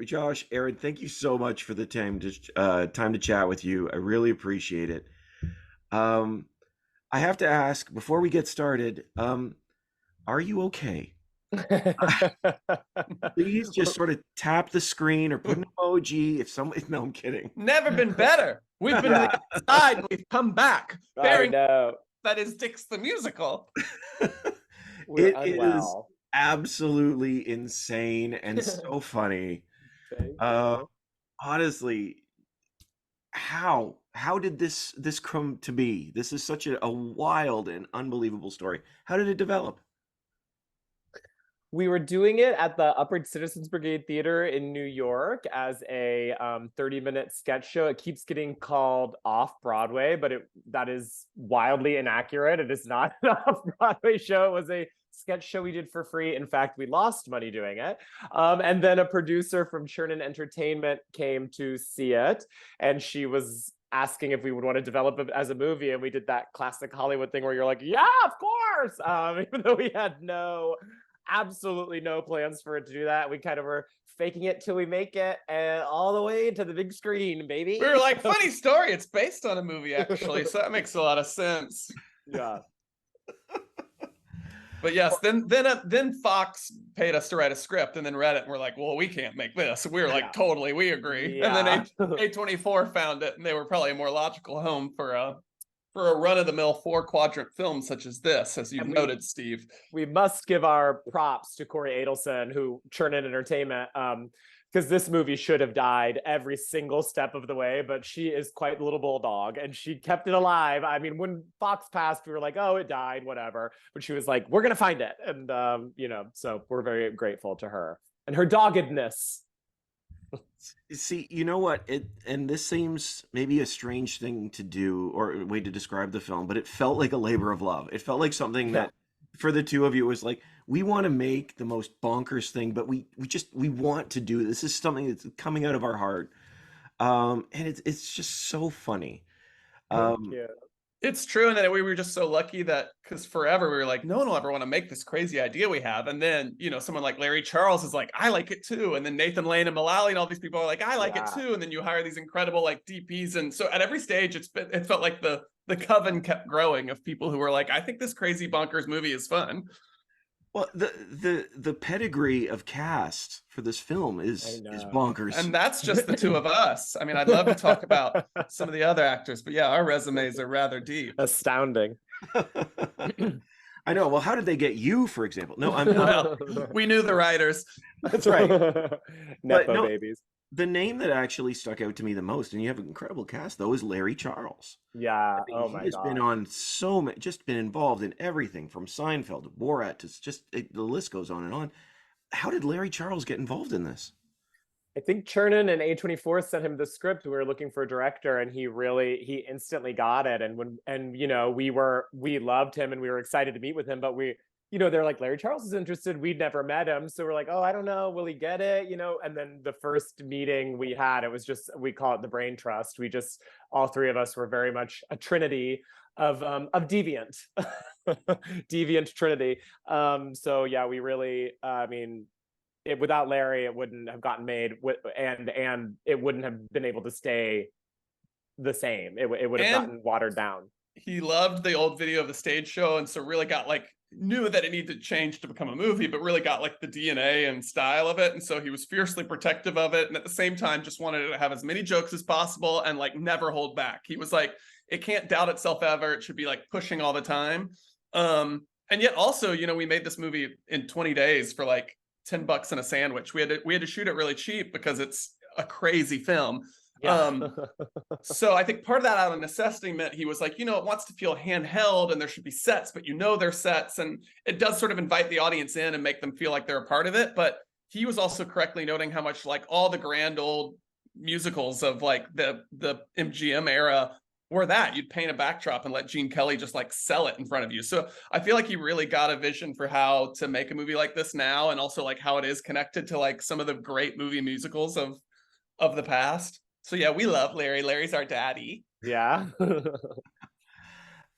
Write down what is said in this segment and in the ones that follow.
Josh, Aaron, thank you so much for the time to chat with you. I really appreciate it. Um, I have to ask before we get started, are you okay? Please just sort of tap the screen or put an emoji if somebody. No, I'm kidding. Never been better. We've been to Yeah, the other side and we've come back. I Bearing know. that is DICKS the musical. We're It is unwell. absolutely insane and so funny. Thank Uh, you. honestly, how did this come to be? This is such a wild and unbelievable story. How did it develop? We were doing it at the Upward Citizens Brigade Theater in New York as a 30-minute sketch show. It keeps getting called off Broadway, but that is wildly inaccurate. It is not an off-Broadway show. It was a sketch show we did for free. In fact, we lost money doing it. And then a producer from Churnin Entertainment came to see it, and she was asking if we would want to develop it as a movie, and we did that classic Hollywood thing where you're like, yeah, of course, even though we had absolutely no plans for it to do that. We kind of were faking it till we make it, and all the way to the big screen, baby. We were like, funny story. It's based on a movie, actually. So that makes a lot of sense. Yeah. But yes, then Fox paid us to write a script and then read it and we're like, well, we can't make this. We were like, Yeah. totally, we agree. And then A24 found it and they were probably a more logical home for a run-of-the-mill 4-quadrant film such as this, as you've noted, Steve. We must give our props to Corey Adelson, who Churnin Entertainment, because this movie should have died every single step of the way, but she is quite the little bulldog, and she kept it alive. I mean, when Fox passed, we were like, oh, it died, whatever. But she was like, we're going to find it. And, so we're very grateful to her and her doggedness. See, you know what? And this seems maybe a strange thing to do or a way to describe the film, but it felt like a labor of love. It felt like something that for the two of you was like, we want to make the most bonkers thing, but we want to do this. This is something that's coming out of our heart. And it's just so funny. Thank you. It's true, and then we were just so lucky that because forever we were like, no one will ever want to make this crazy idea we have, and then someone like Larry Charles is like, I like it too, and then Nathan Lane and Mullally and all these people are like, I like it too, and then you hire these incredible like DPs, and so at every stage it felt like the coven kept growing of people who were like, I think this crazy bonkers movie is fun. Well, the pedigree of cast for this film is bonkers, and that's just the two of us. I mean, I'd love to talk about some of the other actors, but yeah, our resumes are rather deep. Astounding. I know. Well, how did they get you, for example? No, well, we knew the writers. That's right. Nepo babies. The name that actually stuck out to me the most, and you have an incredible cast, though, is Larry Charles. Yeah. I mean, he has been on so many, just been involved in everything from Seinfeld to Borat to the list goes on and on. How did Larry Charles get involved in this? I think Chernin and A24 sent him the script. We were looking for a director, and he instantly got it. And we loved him and we were excited to meet with him, but they're like, Larry Charles is interested. We'd never met him. So we're like, oh, I don't know. Will he get it? And then the first meeting we had, it was just, we call it the brain trust. All three of us were very much a trinity of deviant, deviant trinity. So yeah, we really, without Larry, it wouldn't have gotten made and it wouldn't have been able to stay the same. It would have gotten watered down. He loved the old video of the stage show. And so really got knew that it needed to change to become a movie, but really got the DNA and style of it. And so he was fiercely protective of it. And at the same time, just wanted it to have as many jokes as possible and never hold back. He was like, it can't doubt itself ever. It should be pushing all the time. And yet also, we made this movie in 20 days for $10 and a sandwich. We had to shoot it really cheap because it's a crazy film. Yeah. So I think part of that out of necessity meant he was like, it wants to feel handheld and there should be sets, but they're sets, and it does sort of invite the audience in and make them feel like they're a part of it. But he was also correctly noting how much all the grand old musicals of the MGM era were that you'd paint a backdrop and let Gene Kelly just sell it in front of you. So I feel like he really got a vision for how to make a movie like this now, and also how it is connected to some of the great movie musicals of the past. So yeah, we love Larry. Larry's our daddy. Yeah.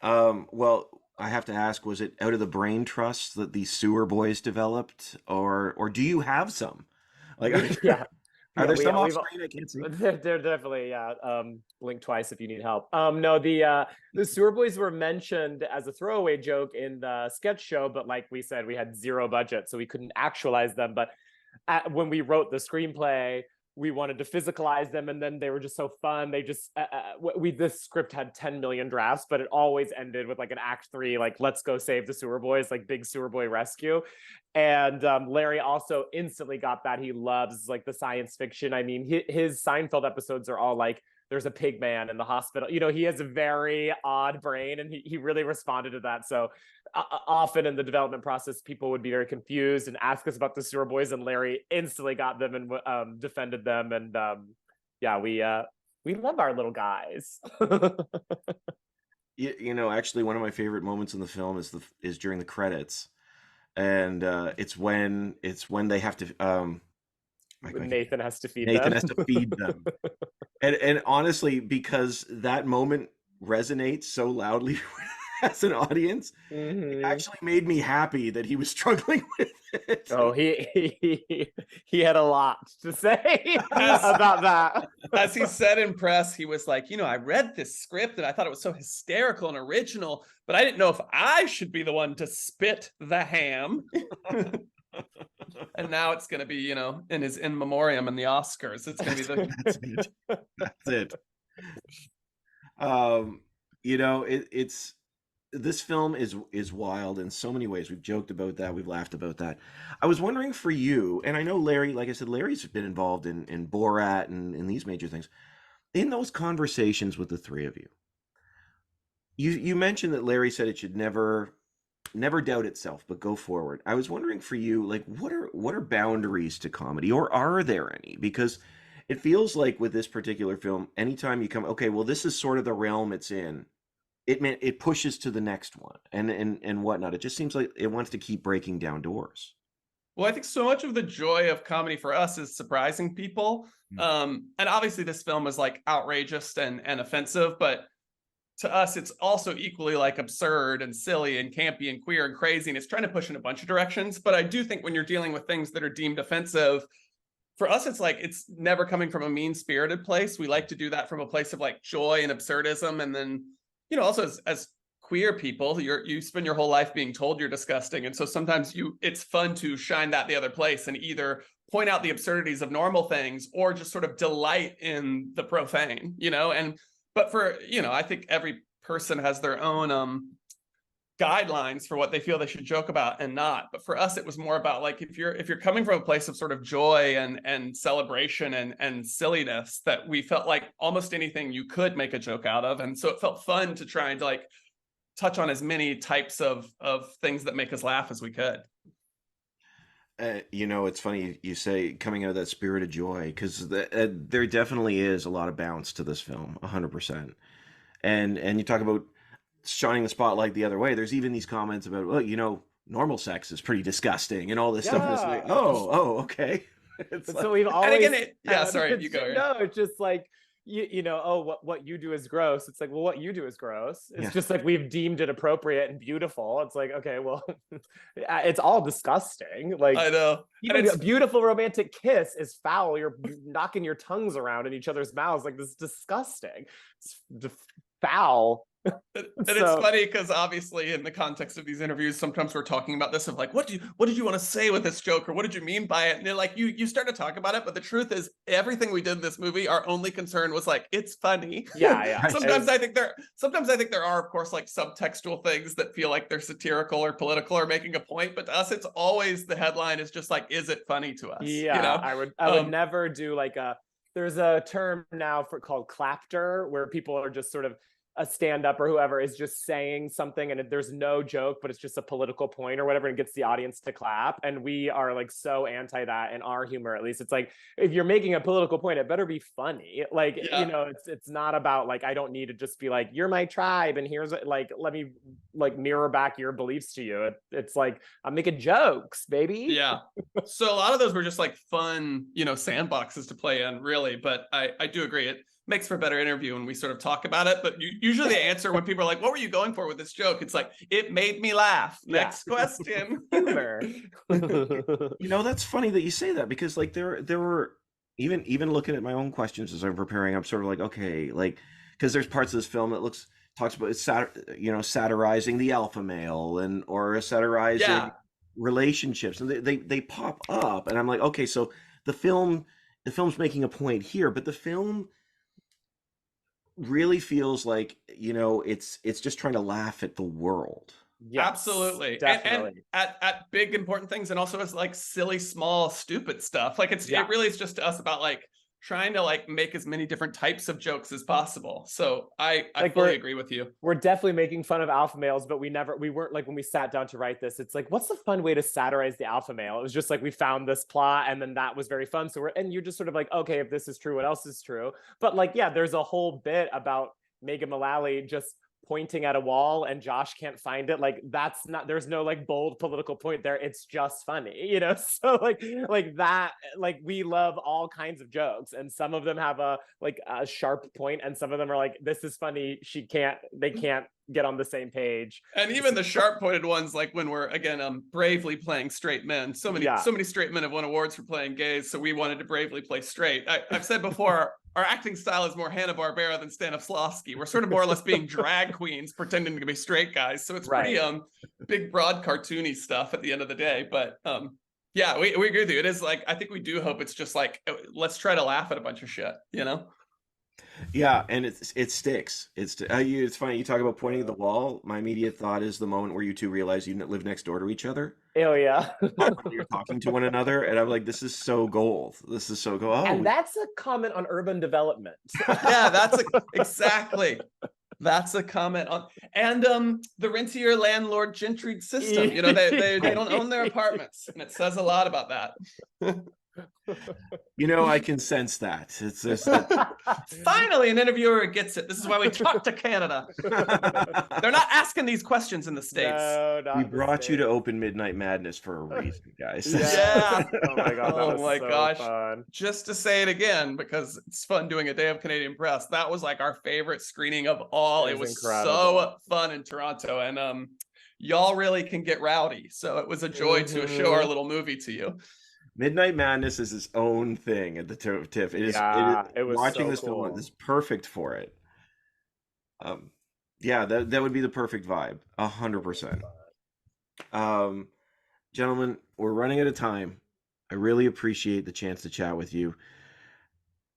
Well, I have to ask, was it out of the brain trust that the sewer boys developed, or do you have some? Yeah. Are Yeah, there some off we've screen I can't see? they're definitely, yeah. Blink twice if you need help. No, the sewer boys were mentioned as a throwaway joke in the sketch show, but like we said, we had zero budget, so we couldn't actualize them. But when we wrote the screenplay, we wanted to physicalize them, and then they were just so fun. They just this script had 10 million drafts, but it always ended with like an act 3, like let's go save the sewer boys, like big sewer boy rescue. And Larry also instantly got that. He loves like the science fiction. I mean, his Seinfeld episodes are all like there's a pig man in the hospital. You know, he has a very odd brain, and he really responded to that. So often in the development process, people would be very confused and ask us about the sewer boys, and Larry instantly got them and defended them. And yeah, we love our little guys. You know, actually, one of my favorite moments in the film is during the credits, and it's when they have to Nathan has to feed Nathan them. has to feed them. And honestly, because that moment resonates so loudly as an audience, it actually made me happy that he was struggling with it. Oh, he had a lot to say about that. As he said in press, he was like, I read this script and I thought it was so hysterical and original, but I didn't know if I should be the one to spit the ham. And now it's going to be, in his in memoriam in the Oscars. It's going to be That's it. It's this film is wild in so many ways. We've joked about that. We've laughed about that. I was wondering for you, and I know Larry, like I said, Larry's been involved in Borat and in these major things. In those conversations with the three of you, you mentioned that Larry said it should never doubt itself, but go forward. I was wondering for you, like, what are boundaries to comedy, or are there any? Because it feels like with this particular film, anytime you come, okay, well, this is sort of the realm it's in. It pushes to the next one and whatnot. It just seems like it wants to keep breaking down doors. Well, I think so much of the joy of comedy for us is surprising people. And obviously this film is like outrageous and offensive, but to us, it's also equally like absurd and silly and campy and queer and crazy. And it's trying to push in a bunch of directions. But I do think when you're dealing with things that are deemed offensive, for us, it's like it's never coming from a mean-spirited place. We like to do that from a place of like joy and absurdism. And then, also as queer people, you spend your whole life being told you're disgusting. And so sometimes it's fun to shine that the other place and either point out the absurdities of normal things or just sort of delight in the profane, but for, I think every person has their own guidelines for what they feel they should joke about and not. But for us, it was more about like, if you're coming from a place of sort of joy and celebration and silliness, that we felt like almost anything you could make a joke out of. And so it felt fun to try and like touch on as many types of things that make us laugh as we could. It's funny you say coming out of that spirit of joy, because there definitely is a lot of bounce to this film, 100%. And you talk about shining the spotlight the other way. There's even these comments about, well, normal sex is pretty disgusting and all this stuff. And it's like, okay. So we've always, and again, sorry, you go. No, it's just like, what you do is gross. It's like, well, what you do is gross. It's just like we've deemed it appropriate and beautiful. It's like, okay, well, it's all disgusting. Like, I know. Even a beautiful romantic kiss is foul. You're knocking your tongues around in each other's mouths. Like, this is disgusting. It's foul. And it's funny because obviously in the context of these interviews, sometimes we're talking about this of like, what did you want to say with this joke, or what did you mean by it? And they're like, you start to talk about it, but the truth is everything we did in this movie, our only concern was like, it's funny. Yeah. Sometimes I think there are, of course, like subtextual things that feel like they're satirical or political or making a point, but to us, it's always the headline is just like, is it funny to us? Yeah, I would never do like there's a term now called clapter, where people are just sort of a stand-up or whoever is just saying something and there's no joke, but it's just a political point or whatever, and gets the audience to clap. And we are like so anti that in our humor. At least it's like, if you're making a political point, it better be funny. Like, it's not about like, I don't need to just be like, you're my tribe and here's like, let me like mirror back your beliefs to you. It's like, I'm making jokes, baby. Yeah. So a lot of those were just like fun, sandboxes to play in, really. But I do agree. It makes for a better interview when we sort of talk about it. But usually the answer when people are like, what were you going for with this joke? It's like, it made me laugh. Next question. Humor. That's funny that you say that, because like there were, even looking at my own questions as I'm preparing, I'm sort of like, okay, like, because there's parts of this film that talks about satirizing the alpha male or satirizing Yeah. relationships, and they pop up, and I'm like, okay, so the film's making a point here, but the film really feels like, it's just trying to laugh at the world. Yes, Absolutely. And definitely. at big important things, and also as like silly, small, stupid stuff. Like it really is just to us about like trying to like make as many different types of jokes as possible. So I Like, fully agree with you. We're definitely making fun of alpha males, but we weren't like, when we sat down to write this, it's like, what's the fun way to satirize the alpha male? It was just like, we found this plot and then that was very fun. So and you're just sort of like, okay, if this is true, what else is true? But like, yeah, there's a whole bit about Megan Mullally just pointing at a wall and Josh can't find it. Like, that's not, there's no like bold political point there. It's just funny, so like that, like, we love all kinds of jokes, and some of them have a sharp point, and some of them are like, this is funny, they can't get on the same page. And even the sharp pointed ones, like when we're again bravely playing straight men. So many straight men have won awards for playing gays, so we wanted to bravely play straight. I've said before, our acting style is more Hanna-Barbera than Stanislavski. We're sort of more or less being drag queens pretending to be straight guys. So it's pretty big, broad, cartoony stuff at the end of the day. But yeah, we agree with you. It is like, I think we do hope it's just like, let's try to laugh at a bunch of shit, Yeah, and it sticks. It's funny, you talk about pointing at the wall. My immediate thought is the moment where you two realize you live next door to each other. Oh yeah. You're talking to one another, and I'm like, this is so gold. This is so gold. And that's a comment on urban development. Yeah, exactly. That's a comment on, and the rentier landlord gentry system. They don't own their apartments, and it says a lot about that. I can sense that. It's just finally an interviewer gets it. This is why we talk to Canada. They're not asking these questions in the States. No, we brought you to Open Midnight Madness for a reason, guys. Yeah. Oh my god. Oh my gosh. Fun. Just to say it again, because it's fun doing a Day of Canadian Press. That was like our favorite screening of all. It was so fun in Toronto, and y'all really can get rowdy. So it was a joy to show our little movie to you. Midnight Madness is its own thing at the TIFF. It was watching this film is perfect for it. Yeah, that would be the perfect vibe, 100%. Gentlemen, we're running out of time. I really appreciate the chance to chat with you.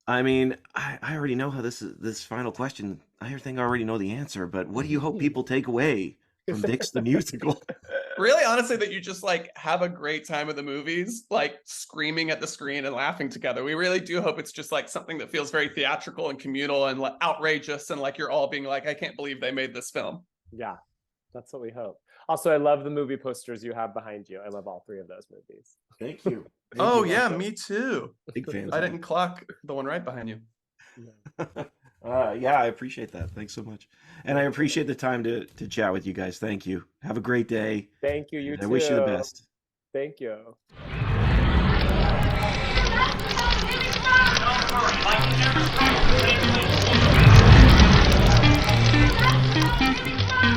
I mean, I already know how this final question. I think I already know the answer, but what do you hope people take away from DICKS the musical? Really, honestly, that you just like have a great time at the movies, like screaming at the screen and laughing together. We really do hope it's just like something that feels very theatrical and communal and like outrageous, and like you're all being like, I can't believe they made this film. Yeah, that's what we hope. Also, I love the movie posters you have behind you. I love all three of those movies. Thank you. Me too. Big fan. I didn't clock the one right behind you. Yeah, I appreciate that. Thanks so much. And I appreciate the time to chat with you guys. Thank you. Have a great day. Thank you. You too. I wish you the best. Thank you.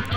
Like